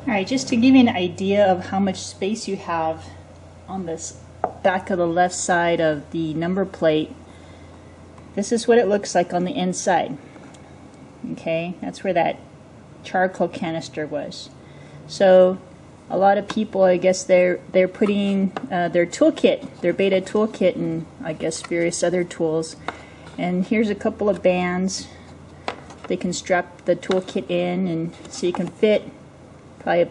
Alright, just to give you an idea of how much space you have on this back of the left side of the number plate, this is what it looks like on the inside. Okay, that's where that charcoal canister was. So a lot of people, I guess they're putting their toolkit, their beta toolkit, and I guess various other tools. And here's a couple of bands. They can strap the toolkit in, and so you can fit probably a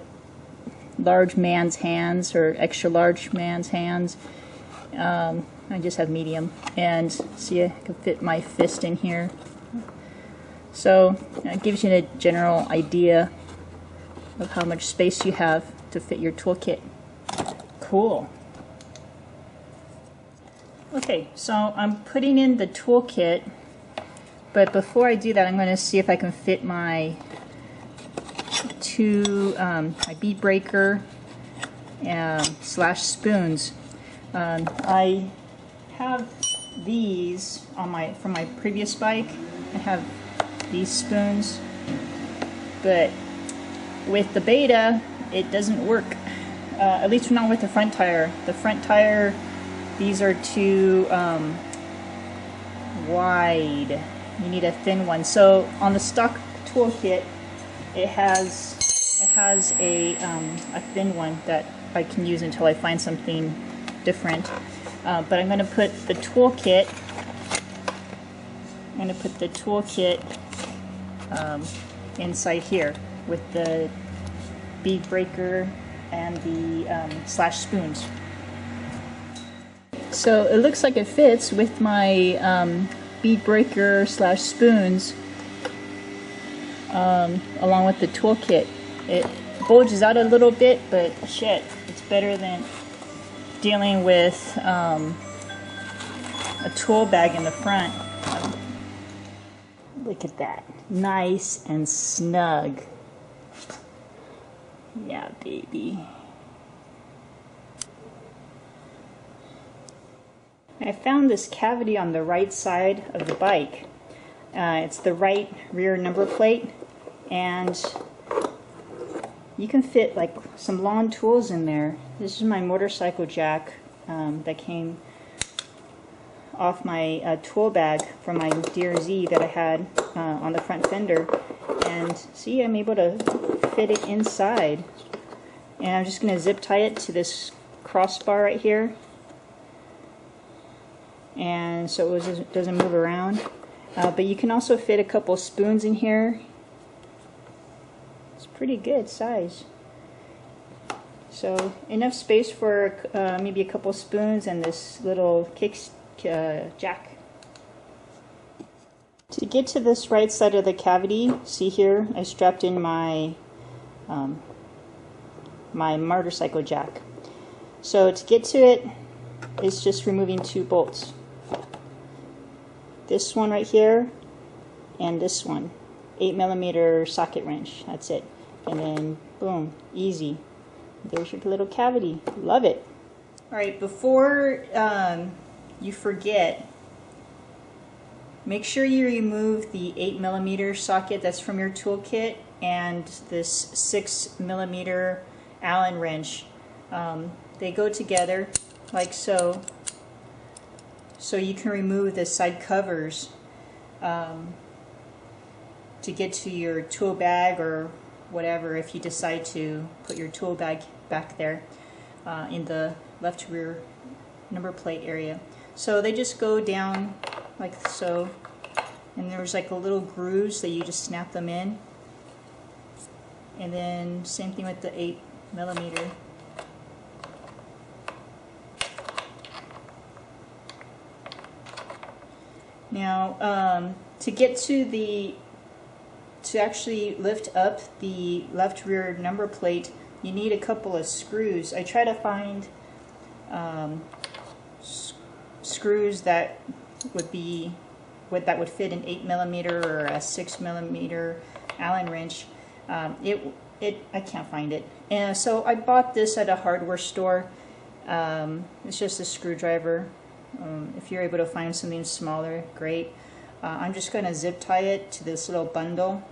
large man's hands or extra large man's hands. I just have medium, and see, I can fit my fist in here. So it gives you a general idea of how much space you have to fit your toolkit. Cool. Okay, so I'm putting in the toolkit, but before I do that, I'm going to see if I can fit my my bead breaker slash spoons. I have these on from my previous bike. I have these spoons, but with the beta it doesn't work, at least not with the front tire. The front tire, these are too wide. You need a thin one. So on the stock toolkit it has a thin one that I can use until I find something different. But I'm going to put the toolkit inside here with the bead breaker and the slash spoons. So it looks like it fits with my bead breaker slash spoons along with the toolkit. It bulges out a little bit, but shit, it's better than dealing with a tool bag in the front. Look at that. Nice and snug. Yeah, baby. I found this cavity on the right side of the bike. It's the right rear number plate, and you can fit like some lawn tools in there. This is my motorcycle jack that came off my tool bag from my Deer Z that I had on the front fender. And see, I'm able to fit it inside. And I'm just going to zip tie it to this crossbar right here, and so it doesn't move around. But you can also fit a couple spoons in here. It's pretty good size. So enough space for maybe a couple spoons and this little jack. To get to this right side of the cavity, see here, I strapped in my my motorcycle jack. So to get to it, it's just removing two bolts. This one right here and this one, 8mm socket wrench. That's it. And then boom, easy. There's your little cavity. Love it. All right, before you forget, make sure you remove the 8mm socket that's from your toolkit and this 6mm Allen wrench. They go together like so. So you can remove the side covers to get to your tool bag or whatever, if you decide to put your tool bag back there in the left rear number plate area. So they just go down like so, and there's like a little grooves that you just snap them in. And then same thing with the 8mm. Now, to actually lift up the left rear number plate, you need a couple of screws. I try to find screws that would fit an 8mm or a 6mm Allen wrench. I can't find it, and so I bought this at a hardware store. It's just a screwdriver. If you're able to find something smaller, great. I'm just going to zip tie it to this little bundle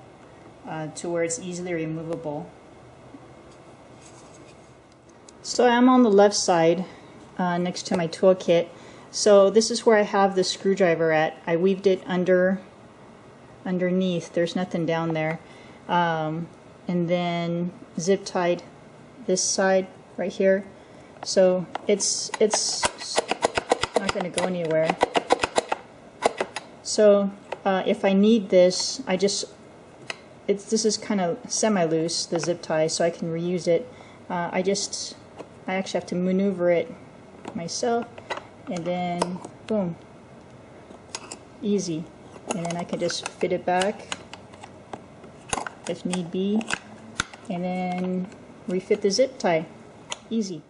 to where it's easily removable. So I'm on the left side next to my toolkit. So this is where I have the screwdriver at. I weaved it underneath. There's nothing down there. And then zip tied this side right here. So it's not going to go anywhere. So if I need this, this is kind of semi-loose, the zip tie, so I can reuse it. I actually have to maneuver it myself, and then boom, easy. And then I can just fit it back if need be, and then refit the zip tie, easy.